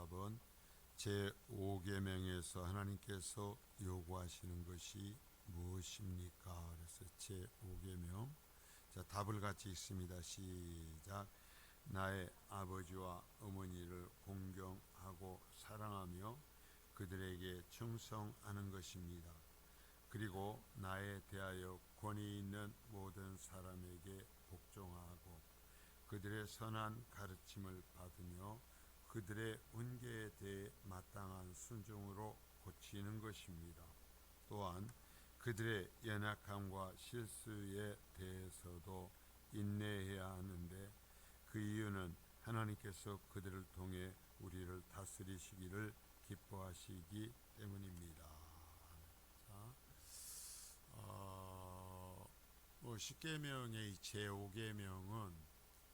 답은 제5계명에서 하나님께서 요구하시는 것이 무엇입니까? 그래서 제5계명. 자, 답을 같이 읽습니다. 시작. 나의 아버지와 어머니를 공경하고 사랑하며 그들에게 충성하는 것입니다. 그리고 나에 대하여 권위 있는 모든 사람에게 복종하고 그들의 선한 가르침을 받으며 그들의 훈계에 대해 마땅한 순종으로 고치는 것입니다. 또한 그들의 연약함과 실수에 대해서도 인내해야 하는데 그 이유는 하나님께서 그들을 통해 우리를 다스리시기를 기뻐하시기 때문입니다. 자, 십계명의 제5계명은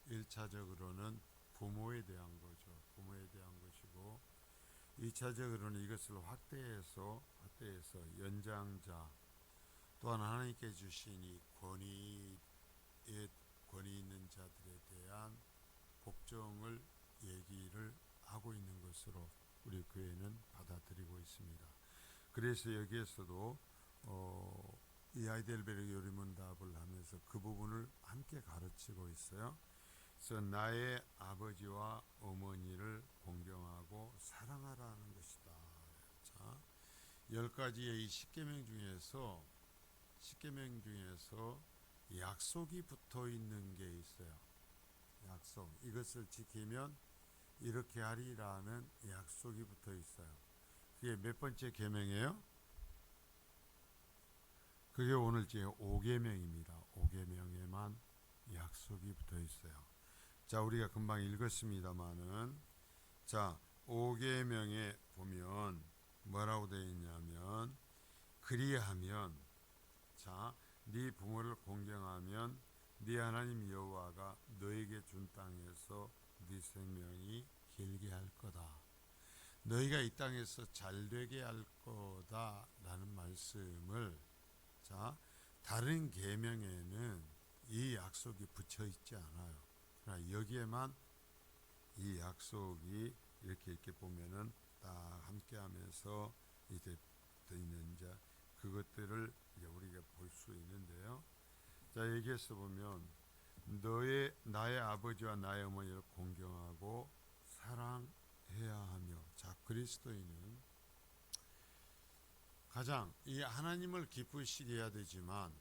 1차적으로는 부모에 대한 거죠. 부모에 대한 것이고 2차적으로는 이것을 확대해서 연장자 또한 하나님께 주신 이 권위 있는 자들에 대한 복종을 얘기를 하고 있는 것으로 우리 교회는 받아들이고 있습니다. 그래서 여기에서도 이 아이델베르 요리문답을 하면서 그 부분을 함께 가르치고 있어요. 그래서 나의 아버지와 어머니를 공경하고 사랑하라는 것이다. 자, 10가지의 이 십계명 중에서 약속이 붙어 있는 게 있어요. 약속. 이것을 지키면 이렇게 하리라는 약속이 붙어 있어요. 그게 몇 번째 계명이에요? 그게 오늘 제5계명입니다. 5계명에만 약속이 붙어 있어요. 자, 우리가 금방 읽었습니다마는 자, 5계명에 보면 뭐라고 되어 있냐면 그리하면 자, 네 부모를 공경하면 네 하나님 여호와가 너에게 준 땅에서 네 생명이 길게 할 거다. 너희가 이 땅에서 잘되게 할 거다라는 말씀을 자, 다른 계명에는 이 약속이 붙여 있지 않아요. 그러나 여기에만 이 약속이 이렇게 보면은 딱 함께하면서 이제 있는 이제 그것들을 이제 우리가 볼 수 있는데요. 자, 여기에서 보면 나의 아버지와 나의 어머니를 공경하고 사랑해야 하며 자, 그리스도인은 가장 이 하나님을 기쁘시게 해야 되지만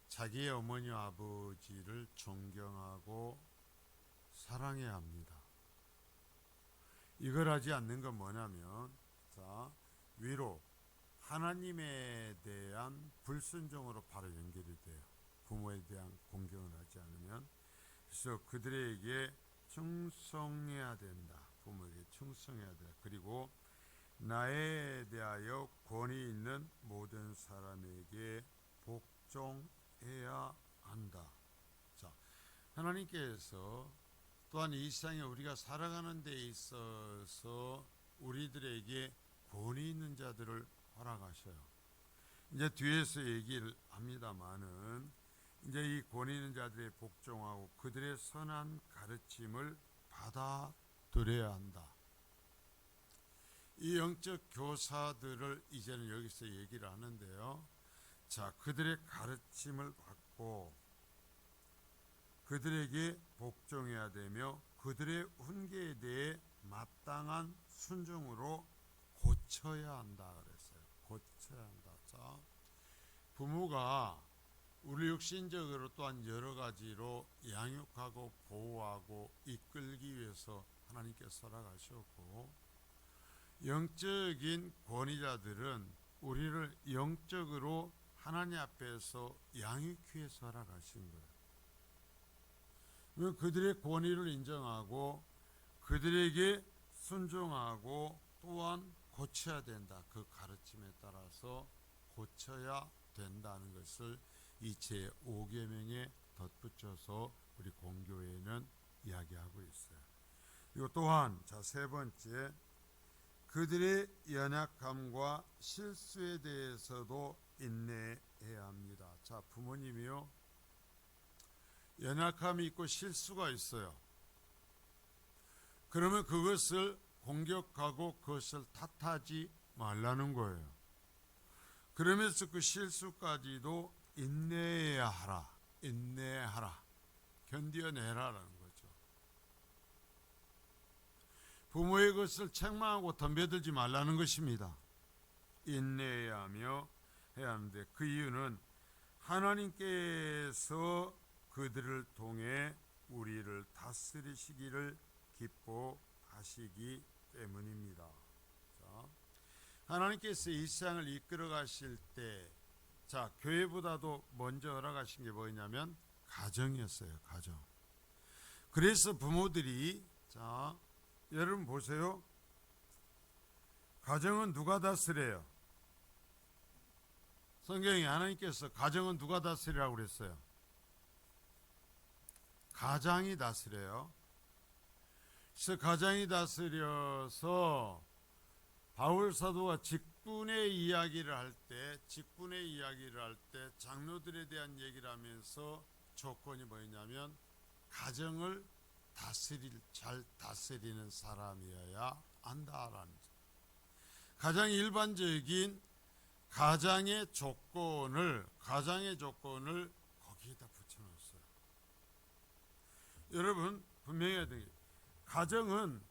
자기의 어머니와 아버지를 존경하고 사랑해야 합니다. 이걸 하지 않는 건 뭐냐면 자, 위로 하나님에 대한 불순종으로 바로 연결이 돼요. 부모에 대한 공경을 하지 않으면. 그래서 그들에게 충성해야 된다. 부모에게 충성해야 된다. 그리고 나에 대하여 권위 있는 모든 사람에게 복종해야 한다. 자, 하나님께서 또한 이 세상에 우리가 살아가는 데 있어서 우리들에게 권위 있는 자들을 허락하셔요. 이제 뒤에서 얘기를 합니다마는 이제 이 권위 있는 자들의 복종하고 그들의 선한 가르침을 받아들여야 한다. 이 영적 교사들을 이제는 여기서 얘기를 하는데요. 자, 그들의 가르침을 받고 그들에게 복종해야 되며 그들의 훈계에 대해 마땅한 순종으로 고쳐야 한다 그랬어요. 고쳐야 한다. 자, 부모가 우리 육신적으로 또한 여러 가지로 양육하고 보호하고 이끌기 위해서 하나님께서 허락하셨고 영적인 권위자들은 우리를 영적으로 하나님 앞에서 양육하기 위해서 허락하신 거예요. 그들의 권위를 인정하고 그들에게 순종하고 또한 고쳐야 된다. 그 가르침에 따라서 고쳐야 된다는 것을 이 제5계명에 덧붙여서 우리 공교회는 이야기하고 있어요. 그리고 또한 자, 세 번째 그들의 연약함과 실수에 대해서도 인내해야 합니다. 자, 부모님이요 연약함이 있고 실수가 있어요. 그러면 그것을 공격하고 그것을 탓하지 말라는 거예요. 그러면서 그 실수까지도 인내해야 하라. 인내하라. 견뎌내라라는 거죠. 부모의 것을 책망하고 덤벼들지 말라는 것입니다. 인내해야 하며 해야 하는데 그 이유는 하나님께서 그들을 통해 우리를 다스리시기를 기뻐하시기 때문입니다. 자, 하나님께서 이 세상을 이끌어 가실 때, 자, 교회보다도 먼저 허락하신 게 뭐냐면 가정이었어요. 가정. 그래서 부모들이, 자, 여러분 보세요. 가정은 누가 다스려요? 성경에 하나님께서 가정은 누가 다스리라고 그랬어요? 가장이 다스려요. 그래서 가장이 다스려서 바울 사도가 직분의 이야기를 할 때 장로들에 대한 얘기를 하면서 조건이 뭐였냐면 가정을 잘 다스리는 사람이어야 한다라는 거죠. 가장 일반적인 가장의 조건을 거기에다 붙여놨어요. 여러분 분명히 해야 되는 게, 가정은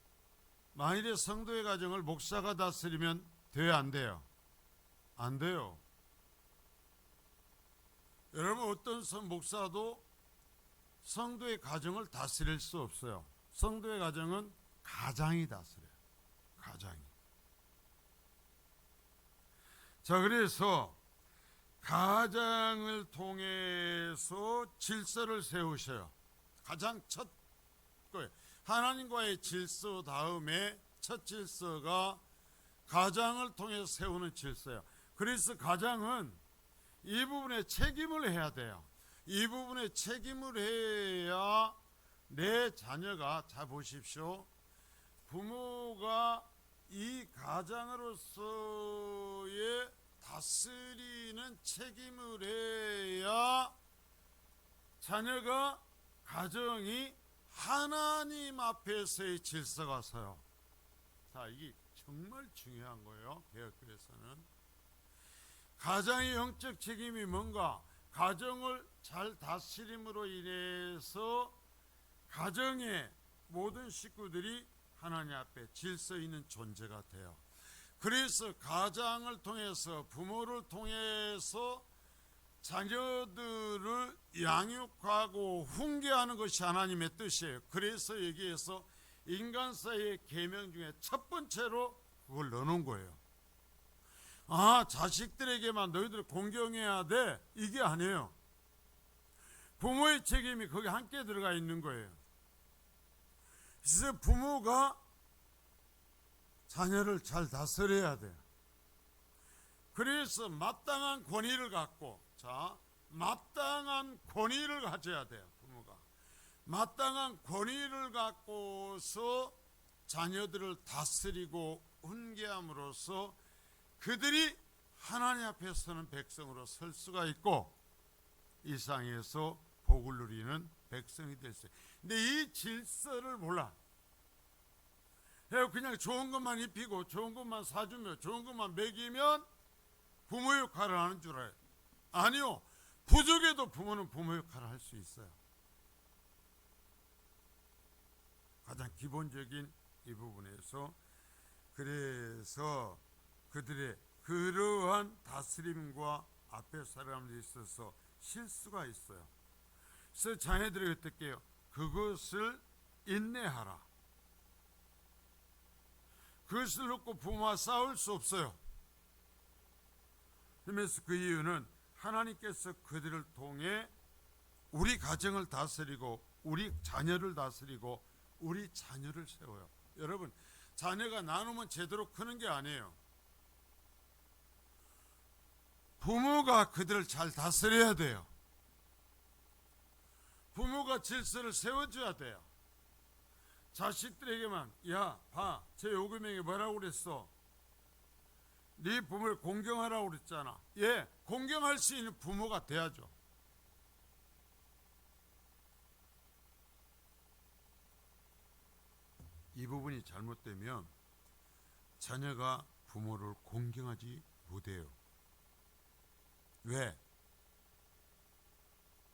만일에 성도의 가정을 목사가 다스리면 돼요, 안 돼요? 안 돼요. 여러분 어떤 목사도 성도의 가정을 다스릴 수 없어요. 성도의 가정은 가장이 다스려요. 가장이. 자, 그래서 가장을 통해서 질서를 세우셔요. 가장 첫 거예요. 하나님과의 질서 다음에 첫 질서가 가장을 통해서 세우는 질서예요. 그래서 가장은 이 부분에 책임을 해야 돼요. 이 부분에 책임을 해야 내 자녀가, 잘 보십시오, 부모가 이 가장으로서의 다스리는 책임을 해야 자녀가, 가정이 하나님 앞에서의 질서가 서요. 자, 이게 정말 중요한 거예요. 개혁교회에서는 가장의 영적 책임이 뭔가, 가정을 잘 다스림으로 인해서 가정의 모든 식구들이 하나님 앞에 질서 있는 존재가 돼요. 그래서 가장을 통해서, 부모를 통해서 자녀들을 양육하고 훈계하는 것이 하나님의 뜻이에요. 그래서 여기에서 인간사의 계명 중에 첫 번째로 그걸 넣어놓은 거예요. 아, 자식들에게만 너희들 공경해야 돼, 이게 아니에요. 부모의 책임이 거기 함께 들어가 있는 거예요. 그래서 부모가 자녀를 잘 다스려야 돼요. 그래서 마땅한 권위를 갖고, 자, 마땅한 권위를 가져야 돼요. 부모가 마땅한 권위를 갖고서 자녀들을 다스리고 훈계함으로써 그들이 하나님 앞에 서는 백성으로 설 수가 있고 이 세상에서 복을 누리는 백성이 될 수 있어요. 근데 이 질서를 몰라. 그냥 좋은 것만 입히고 좋은 것만 사주며 좋은 것만 먹이면 부모 역할을 하는 줄 알아요. 아니요. 부족해도 부모는 부모 역할을 할 수 있어요. 가장 기본적인 이 부분에서, 그래서 그들의 그러한 다스림과 앞에 사람들이 있어서 실수가 있어요. 그래서 자녀들에게 어떻게 해요? 그것을 인내하라. 그것을 놓고 부모와 싸울 수 없어요. 그래서 그 이유는 하나님께서 그들을 통해 우리 가정을 다스리고 우리 자녀를 다스리고 우리 자녀를 세워요. 여러분, 자녀가 나누면 제대로 크는 게 아니에요. 부모가 그들을 잘 다스려야 돼요. 부모가 질서를 세워줘야 돼요. 자식들에게만, 야, 봐, 제 요금형이 뭐라고 그랬어? 네 부모를 공경하라고 그랬잖아. 예, 공경할 수 있는 부모가 돼야죠. 이 부분이 잘못되면 자녀가 부모를 공경하지 못해요. 왜?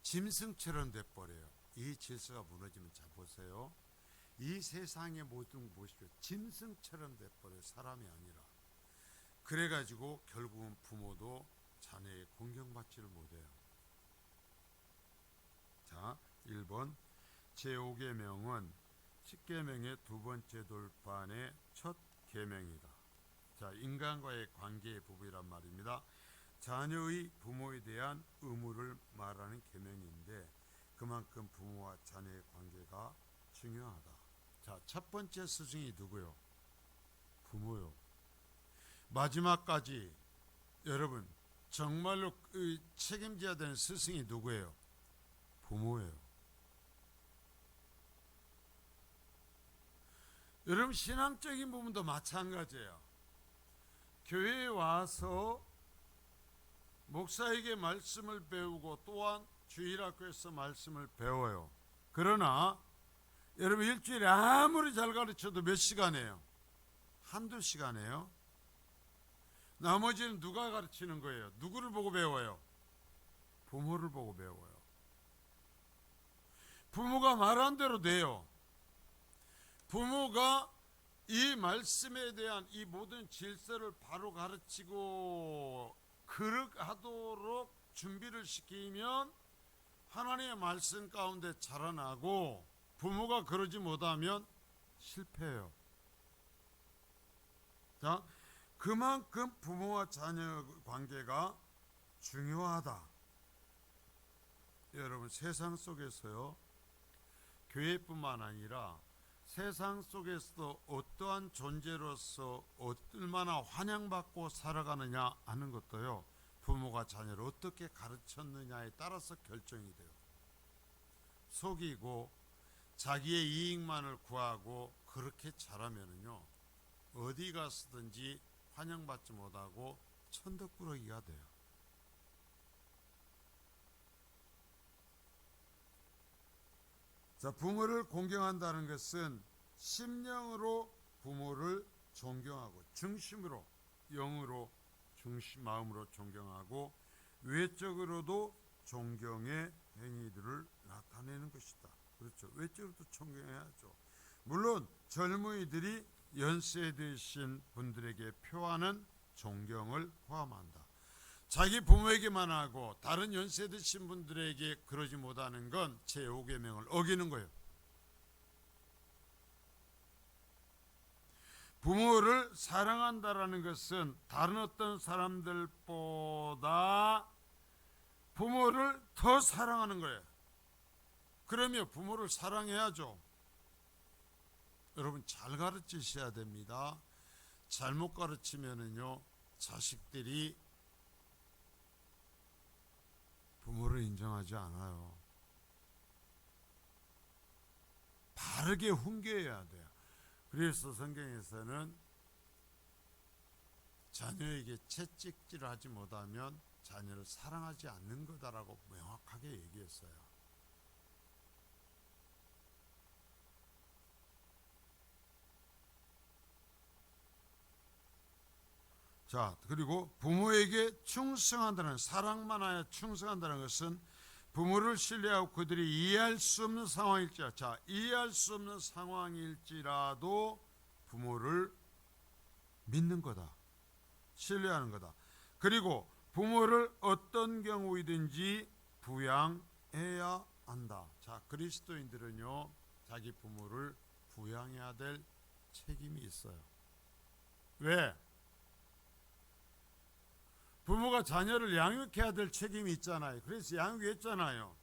짐승처럼 돼버려요. 이 질서가 무너지면 잘 보세요. 이 세상의 모든 것 보십시오. 짐승처럼 돼버려요. 사람이 아니라. 그래가지고 결국은 부모도 자녀의 공경받지를 못해요. 자, 1번 제5계명은 10계명의 두 번째 돌판의 첫 계명이다. 자, 인간과의 관계의 부분이란 말입니다. 자녀의 부모에 대한 의무를 말하는 계명인데 그만큼 부모와 자녀의 관계가 중요하다. 자, 첫 번째 스승이 누구요? 부모요. 마지막까지 여러분 정말로 책임져야 되는 스승이 누구예요? 부모예요. 여러분 신앙적인 부분도 마찬가지예요. 교회에 와서 목사에게 말씀을 배우고 또한 주일학교에서 말씀을 배워요. 그러나 여러분 일주일에 아무리 잘 가르쳐도 몇 시간이에요? 한두 시간이에요. 나머지는 누가 가르치는 거예요? 누구를 보고 배워요? 부모를 보고 배워요. 부모가 말한 대로 돼요. 부모가 이 말씀에 대한 이 모든 질서를 바로 가르치고 그릇하도록 준비를 시키면 하나님의 말씀 가운데 자라나고, 부모가 그러지 못하면 실패해요. 자, 그만큼 부모와 자녀 관계가 중요하다. 여러분 세상 속에서요, 교회뿐만 아니라 세상 속에서도 어떠한 존재로서 얼마나 환영받고 살아가느냐 하는 것도요, 부모가 자녀를 어떻게 가르쳤느냐에 따라서 결정이 돼요. 속이고 자기의 이익만을 구하고 그렇게 자라면은요, 어디 가서든지 환영받지 못하고 천덕꾸러기가 돼요. 자, 부모를 공경한다는 것은 심령으로 부모를 존경하고 중심으로, 영으로 마음으로 존경하고 외적으로도 존경의 행위들을 나타내는 것이다. 그렇죠. 외적으로도 존경해야죠. 물론 젊은이들이 연세 드신 분들에게 표하는 존경을 포함한다. 자기 부모에게만 하고 다른 연세 드신 분들에게 그러지 못하는 건 제5계명을 어기는 거예요. 부모를 사랑한다라는 것은 다른 어떤 사람들보다 부모를 더 사랑하는 거예요. 그러면 부모를 사랑해야죠. 여러분 잘 가르치셔야 됩니다. 잘못 가르치면은요, 자식들이 부모를 인정하지 않아요. 바르게 훈계해야 돼요. 그래서 성경에서는 자녀에게 채찍질을 하지 못하면 자녀를 사랑하지 않는 거다라고 명확하게 얘기했어요. 자, 그리고 부모에게 충성한다는, 사랑만 하여 충성한다는 것은 부모를 신뢰하고 그들이 이해할 수 없는 상황일지라도, 자, 이해할 수 없는 상황일지라도 부모를 믿는 거다. 신뢰하는 거다. 그리고 부모를 어떤 경우이든지 부양해야 한다. 자, 그리스도인들은요, 자기 부모를 부양해야 될 책임이 있어요. 왜? 부모가 자녀를 양육해야 될 책임이 있잖아요. 그래서 양육했잖아요.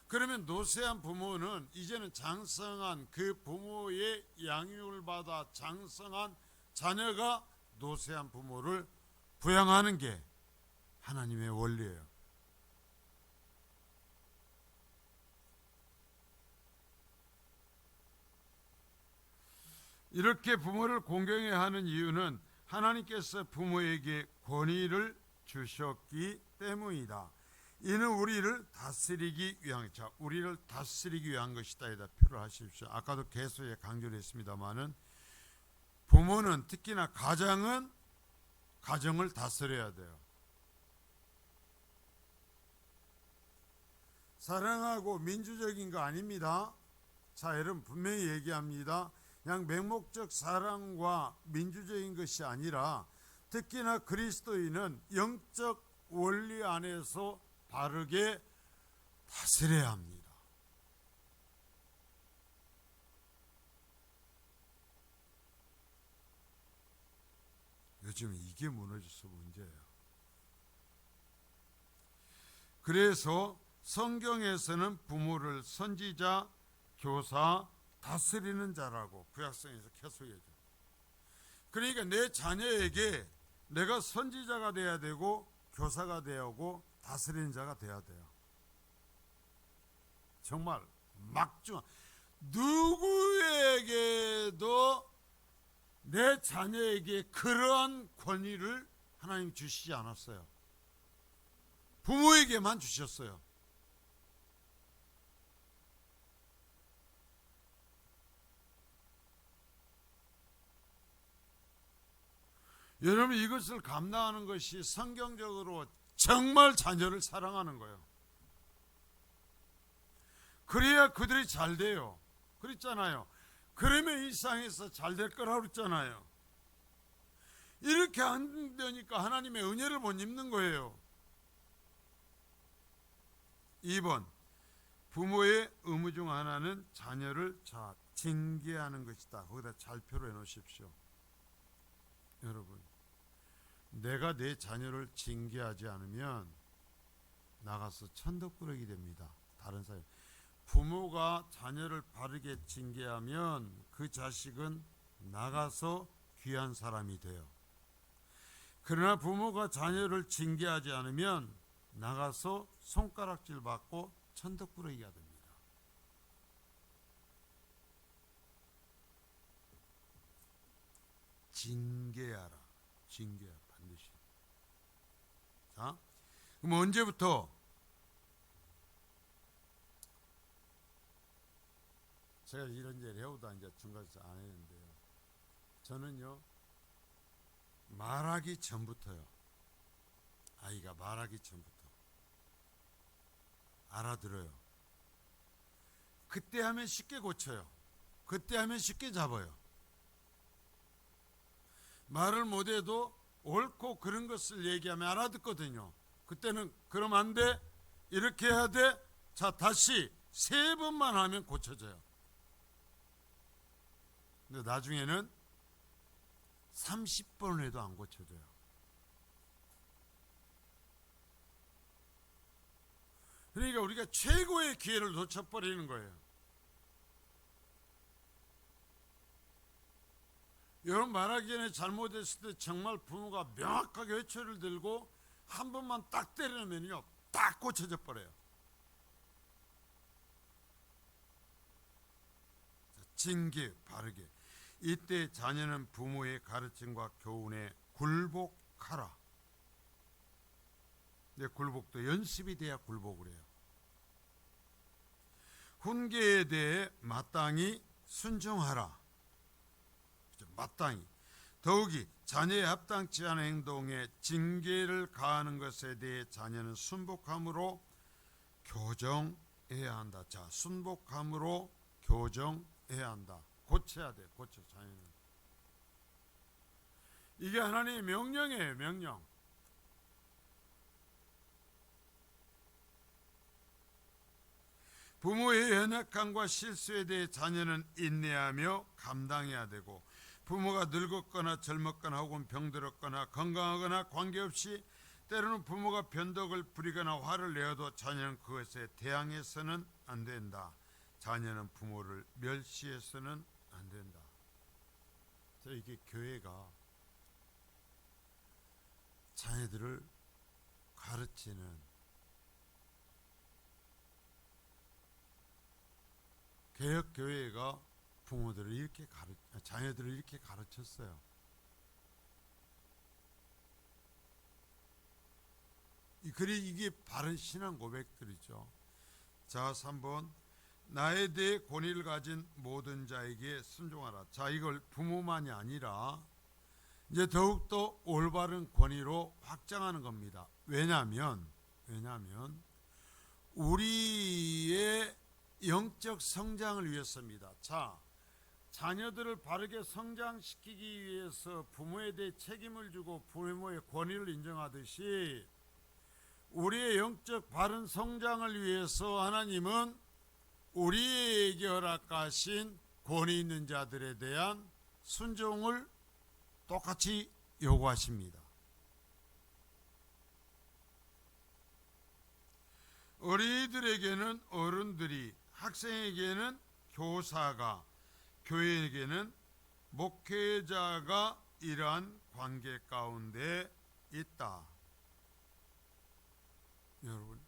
그러면 노쇠한 부모는 이제는 장성한 그 부모의 양육을 받아 장성한 자녀가 노쇠한 부모를 부양하는 게 하나님의 원리예요. 이렇게 부모를 공경해야 하는 이유는 하나님께서 부모에게 권위를 주셨기 때문이다. 이는 우리를 다스리기 위한, 자, 우리를 다스리기 위한 것이다. 이다 표를 하십시오. 아까도 계속 강조를 했습니다마는 부모는 특히나 가정을 다스려야 돼요. 사랑하고 민주적인 거 아닙니다. 자, 여러분 분명히 얘기합니다. 그냥 맹목적 사랑과 민주적인 것이 아니라 특히나 그리스도인은 영적 원리 안에서 바르게 다스려야 합니다. 요즘 이게 무너져서 문제예요. 그래서 성경에서는 부모를 선지자, 교사, 다스리는 자라고 구약성에서 계속 얘기해요. 그러니까 내 자녀에게 내가 선지자가 돼야 되고 교사가 돼야 하고 다스리는 자가 돼야 돼요. 정말 막중한, 누구에게도 내 자녀에게 그러한 권위를 하나님 주시지 않았어요. 부모에게만 주셨어요. 여러분, 이것을 감당하는 것이 성경적으로 정말 자녀를 사랑하는 거예요. 그래야 그들이 잘 돼요. 그랬잖아요. 그러면 이 세상에서 잘 될 거라고 그랬잖아요. 이렇게 안 되니까 하나님의 은혜를 못 입는 거예요. 2번, 부모의 의무 중 하나는 자녀를 징계하는 것이다. 거기다 잘 표로 해놓으십시오. 여러분, 내가 내 자녀를 징계하지 않으면 나가서 천덕꾸러기 됩니다. 다른 사람, 부모가 자녀를 바르게 징계하면 그 자식은 나가서 귀한 사람이 돼요. 그러나 부모가 자녀를 징계하지 않으면 나가서 손가락질 받고 천덕꾸러기가 됩니다. 징계하라. 징계하, 반드시. 자, 그럼 언제부터? 제가 이런저런 해오다 이제 중간에서 안 했는데요. 저는요, 말하기 전부터요. 아이가 말하기 전부터 알아들어요. 그때 하면 쉽게 고쳐요. 그때 하면 쉽게 잡아요. 말을 못해도 옳고 그런 것을 얘기하면 알아듣거든요. 그때는 그럼 안 돼, 이렇게 해야 돼, 자 다시 3번만 하면 고쳐져요. 근데 나중에는 30번 해도 안 고쳐져요. 그러니까 우리가 최고의 기회를 놓쳐버리는 거예요. 여러분, 말하기 전에 잘못했을 때 정말 부모가 명확하게 회초리를 들고 한 번만 딱 때리면요, 딱 고쳐져 버려요. 징계 바르게. 이때 자녀는 부모의 가르침과 교훈에 굴복하라. 근데 굴복도 연습이 돼야 굴복을 해요. 훈계에 대해 마땅히 순종하라. 마땅히. 더욱이 자녀에 합당치 않은 행동에 징계를 가하는 것에 대해 자녀는 순복함으로 교정해야 한다. 자, 순복함으로 교정해야 한다. 고쳐야 돼. 고쳐, 자녀는. 이게 하나님의 명령이에요. 명령. 부모의 연약함과 실수에 대해 자녀는 인내하며 감당해야 되고, 부모가 늙었거나 젊었거나 혹은 병들었거나 건강하거나 관계없이 때로는 부모가 변덕을 부리거나 화를 내어도 자녀는 그것에 대항해서는 안 된다. 자녀는 부모를 멸시해서는 안 된다. 이게 교회가 자녀들을 가르치는, 개혁교회가 부모들을 이렇게 자녀들을 이렇게 가르쳤어요. 이게 바른 신앙 고백들이죠. 자, 3번. 나에 대해 권위를 가진 모든 자에게 순종하라. 자, 이걸 부모만이 아니라 이제 더욱더 올바른 권위로 확장하는 겁니다. 왜냐하면 우리의 영적 성장을 위해서입니다. 자, 자녀들을 바르게 성장시키기 위해서 부모에 대해 책임을 주고 부모의 권위를 인정하듯이 우리의 영적 바른 성장을 위해서 하나님은 우리에게 허락하신 권위 있는 자들에 대한 순종을 똑같이 요구하십니다. 어린이들에게는 어른들이, 학생에게는 교사가, 교회에게는 목회자가 이러한 관계 가운데 있다. 여러분,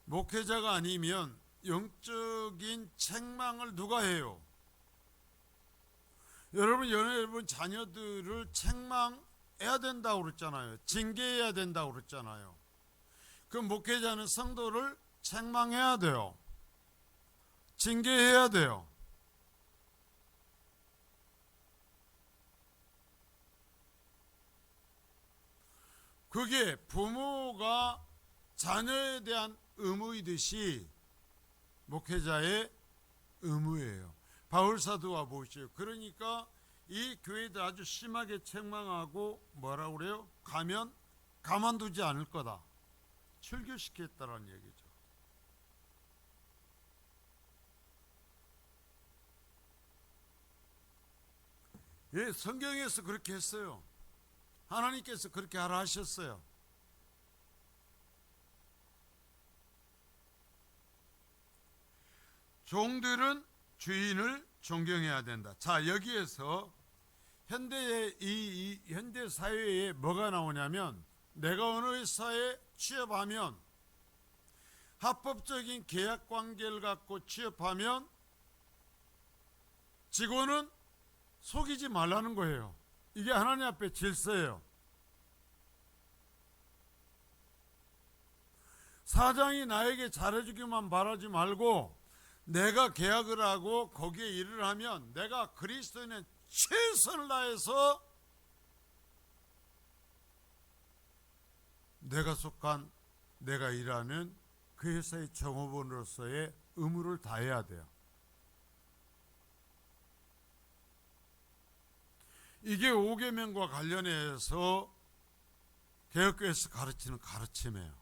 목회자가 아니면 영적인 책망을 누가 해요? 여러분 자녀들을 책망해야 된다고 그랬잖아요. 징계해야 된다고 그랬잖아요. 그 목회자는 성도를 책망해야 돼요. 징계해야 돼요. 그게 부모가 자녀에 대한 의무이듯이 목회자의 의무예요. 바울 사도가 보시죠. 그러니까 이 교회들 아주 심하게 책망하고 뭐라고 그래요? 가면 가만두지 않을 거다. 출교시켰다는 얘기죠. 예, 성경에서 그렇게 했어요. 하나님께서 그렇게 하라 하셨어요. 종들은 주인을 존경해야 된다. 자, 여기에서 현대 사회에 뭐가 나오냐면, 내가 어느 회사에 취업하면 합법적인 계약 관계를 갖고 취업하면 직원은 속이지 말라는 거예요. 이게 하나님 앞에 질서예요. 사장이 나에게 잘해주기만 바라지 말고 내가 계약을 하고 거기에 일을 하면 내가 그리스도인의 최선을 다해서 내가 속한, 내가 일하는 그 회사의 종업원으로서의 의무를 다해야 돼요. 이게 5계명과 관련해서 개혁교회에서 가르치는 가르침이에요.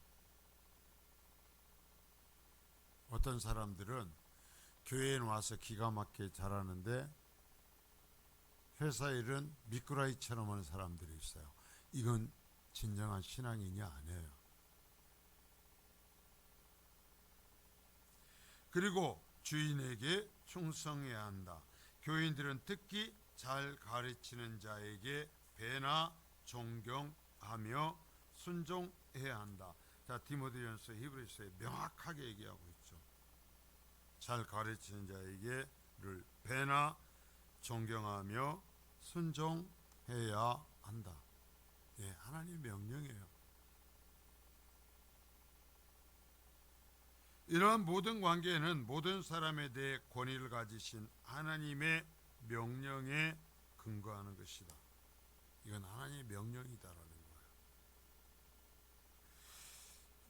어떤 사람들은 교회에 와서 기가 막히게 잘하는데 회사 일은 미꾸라지처럼 하는 사람들이 있어요. 이건 진정한 신앙인이 아니에요. 그리고 주인에게 충성해야 한다. 교인들은 특히 잘 가르치는 자에게 배나 존경하며 순종해야 한다. 자, 디모데전서 히브리서에 명확하게 얘기하고 있죠. 잘 가르치는 자에게를 배나 존경하며 순종해야 한다. 예, 하나님의 명령이에요. 이러한 모든 관계는 모든 사람에 대해 권위를 가지신 하나님의 명령에 근거하는 것이다. 이건 하나님의 명령이다라는 거예요.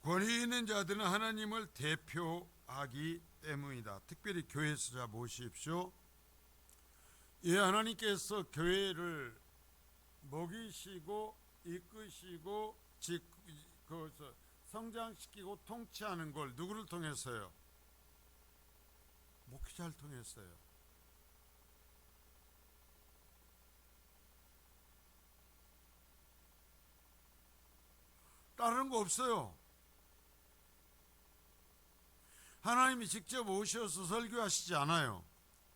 권위 있는 자들은 하나님을 대표하기 때문이다. 특별히 교회에서 자 보십시오. 예, 하나님께서 교회를 먹이시고 이끄시고 성장시키고 통치하는 걸 누구를 통해서요? 목회자를 통했어요. 다른 거 없어요. 하나님이 직접 오셔서 설교하시지 않아요.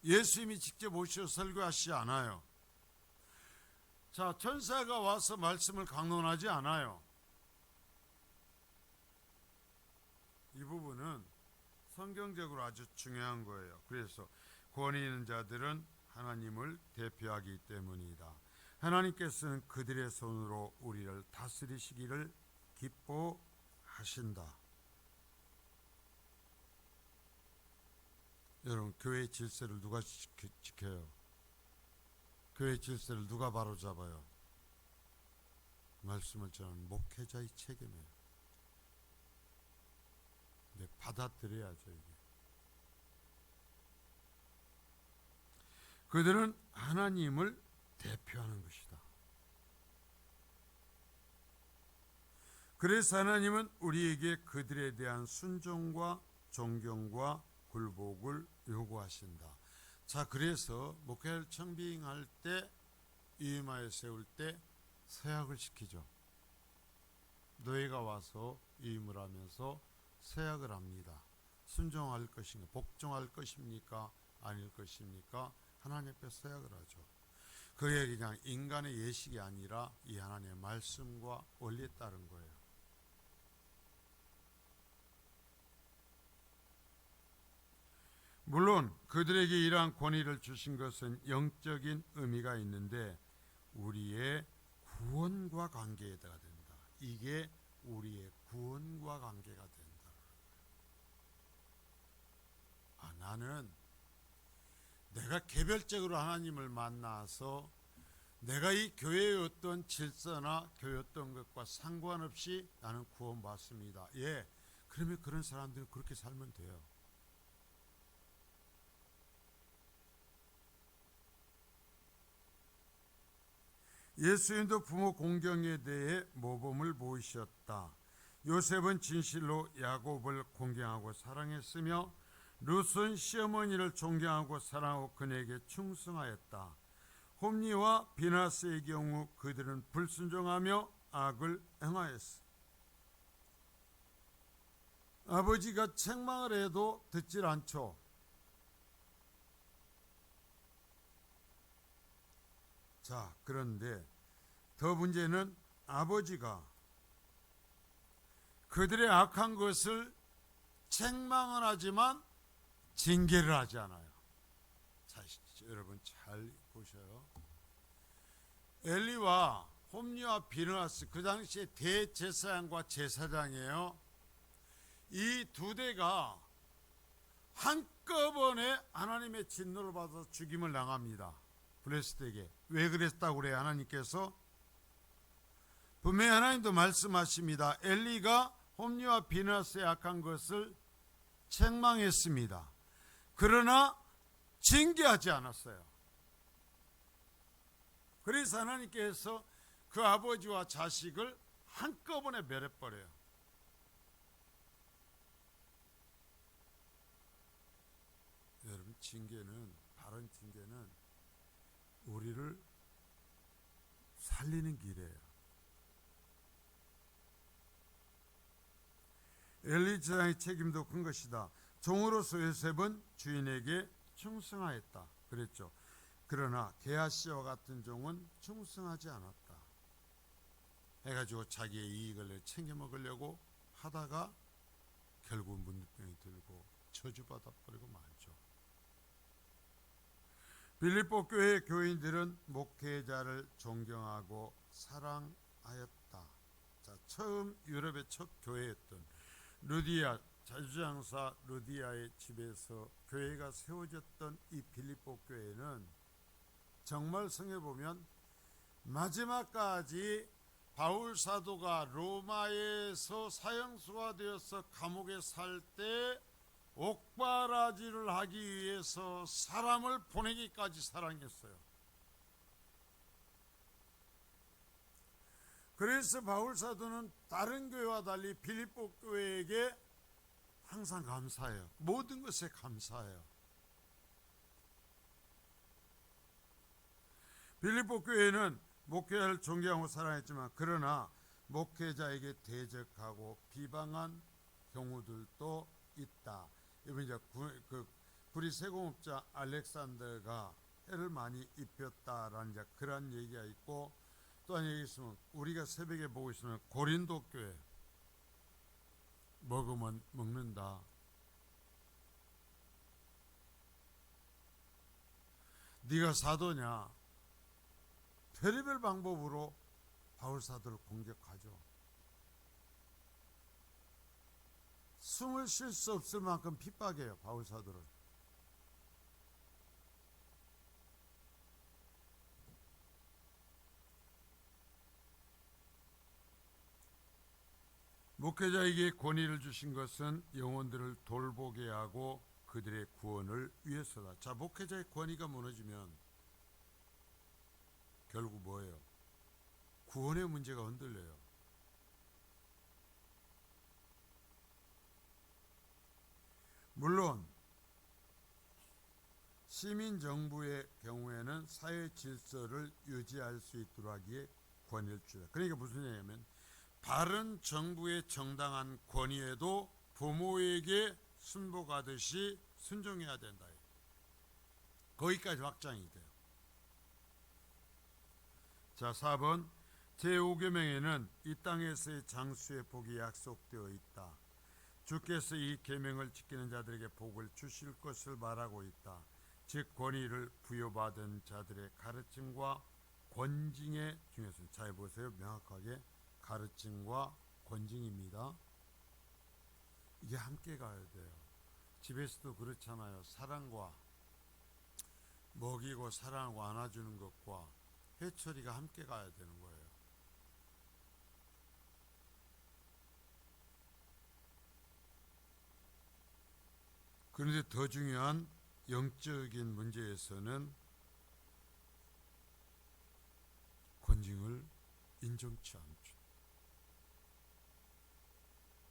예수님이 직접 오셔서 설교하시지 않아요. 자, 천사가 와서 말씀을 강론하지 않아요. 이 부분은 성경적으로 아주 중요한 거예요. 그래서 권위 있는 자들은 하나님을 대표하기 때문이다. 하나님께서는 그들의 손으로 우리를 다스리시기를 기뻐하신다. 여러분, 교회 질서를 누가 지켜요? 교회 질서를 누가 바로잡아요? 말씀을 전하는 목회자의 책임이에요. 근데 받아들여야죠. 이게 그들은 하나님을 대표하는 것이다. 그래서 하나님은 우리에게 그들에 대한 순종과 존경과 굴복을 요구하신다. 자, 그래서 목회를 청빙할 때, 위임하여 세울 때 서약을 시키죠. 너희가 와서 위임을 하면서 서약을 합니다. 순종할 것인가, 복종할 것입니까, 아닐 것입니까? 하나님 앞에 서약을 하죠. 그게 그냥 인간의 예식이 아니라 이 하나님의 말씀과 원리에 따른 거예요. 물론 그들에게 이러한 권위를 주신 것은 영적인 의미가 있는데 우리의 구원과 관계가 된다. 이게 우리의 구원과 관계가 된다. 나는 내가 개별적으로 하나님을 만나서 내가 이 교회의 어떤 질서나 교회 어떤 것과 상관없이 나는 구원받습니다. 예, 그러면 그런 사람들은 그렇게 살면 돼요. 예수님도 부모 공경에 대해 모범을 보이셨다. 요셉은 진실로 야곱을 공경하고 사랑했으며 룻은 시어머니를 존경하고 사랑하고 그에게 충성하였다. 홈리와 비나스의 경우 그들은 불순종하며 악을 행하였어. 아버지가 책망을 해도 듣질 않죠. 자, 그런데 더 문제는 아버지가 그들의 악한 것을 책망을 하지만 징계를 하지 않아요. 자, 여러분 잘 보셔요. 엘리와 홈리와 비느하스, 그 당시에 대제사장과 제사장이에요. 이 두 대가 한꺼번에 하나님의 진노를 받아서 죽임을 당합니다. 블레셋에게. 왜 그랬다고 그래요? 하나님께서 분명히 하나님도 말씀하십니다. 엘리가 홈리와 비느하스의 악한 것을 책망했습니다. 그러나 징계하지 않았어요. 그래서 하나님께서 그 아버지와 자식을 한꺼번에 멸해버려요. 여러분, 징계는, 바른 징계는 우리를 살리는 길이에요. 엘리 제사장의 책임도 큰 것이다. 종으로서 요셉은 주인에게 충성하였다. 그랬죠. 그러나 게하시와 같은 종은 충성하지 않았다. 해가지고 자기의 이익을 챙겨 먹으려고 하다가 결국 문둥병이 들고 저주받아 버리고 말죠. 빌립보 교회 교인들은 목회자를 존경하고 사랑하였다. 자, 처음 유럽의 첫 교회였던 루디아, 자주장사 루디아의 집에서 교회가 세워졌던 이 빌립보 교회는 정말 성에 보면 마지막까지 바울 사도가 로마에서 사형수가 되어서 감옥에 살 때 옥바라지를 하기 위해서 사람을 보내기까지 사랑했어요. 그래서 바울 사도는 다른 교회와 달리 빌립보 교회에게 항상 감사해요. 모든 것에 감사해요. 빌립보 교회는 목회자를 존경하고 사랑했지만 그러나 목회자에게 대적하고 비방한 경우들도 있다. 이번 이제 구리세공업자 알렉산더가 해를 많이 입혔다라는 이제 그런 얘기가 있고, 또 한 얘기 있으면 우리가 새벽에 보고 있으면 고린도 교회 먹으면 먹는다. 네가 사도냐? 별의별 방법으로 바울 사도를 공격하죠. 숨을 쉴 수 없을 만큼 핍박해요, 바울 사도를. 목회자에게 권위를 주신 것은 영혼들을 돌보게 하고 그들의 구원을 위해서다. 자, 목회자의 권위가 무너지면 결국 뭐예요? 구원의 문제가 흔들려요. 물론 시민 정부의 경우에는 사회 질서를 유지할 수 있도록 하기에 권위를 주다. 그러니까 무슨 얘기냐면 바른 정부의 정당한 권위에도 부모에게 순복하듯이 순종해야 된다. 거기까지 확장이 돼요. 자, 4번 제5계명에는 이 땅에서의 장수의 복이 약속되어 있다. 주께서 이 계명을 지키는 자들에게 복을 주실 것을 말하고 있다. 즉 권위를 부여받은 자들의 가르침과 권징의 중요성. 잘 보세요. 명확하게 가르침과 권징입니다. 이게 함께 가야 돼요. 집에서도 그렇잖아요. 사랑과 먹이고 사랑하고 안아주는 것과 해처리가 함께 가야 되는 거예요. 그런데 더 중요한 영적인 문제에서는 권징을 인정치 않죠.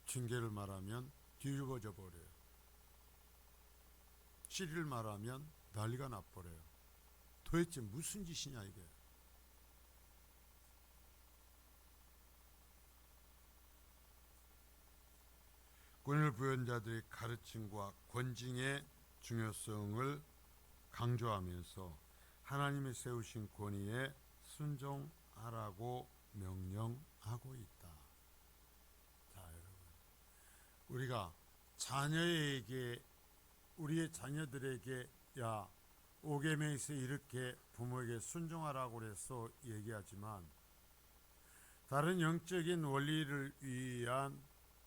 징계를 말하면 뒤집어져 버려요. 시리를 말하면 난리가 나버려요. 도대체 무슨 짓이냐 이게. 권위를 부여한 자들의 가르침과 권징의 중요성을 강조하면서 하나님이 세우신 권위에 순종하라고 명령하고 있다. 자, 여러분, 우리가 자녀에게, 우리의 자녀들에게 야, 5계명에서 이렇게 부모에게 순종하라고 그래서 얘기하지만 다른 영적인 원리를 위한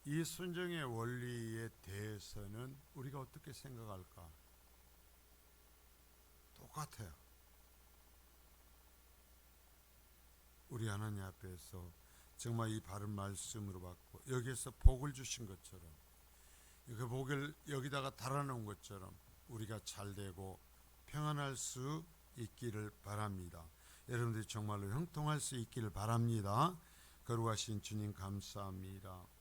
이 순종의 원리에 대해서는 우리가 어떻게 생각할까? 똑같아요. 우리 하나님 앞에서 정말 이 바른 말씀으로 받고 여기에서 복을 주신 것처럼 그 복을 여기다가 달아놓은 것처럼 우리가 잘되고 평안할 수 있기를 바랍니다. 여러분들이 정말로 형통할 수 있기를 바랍니다. 거룩하신 주님 감사합니다.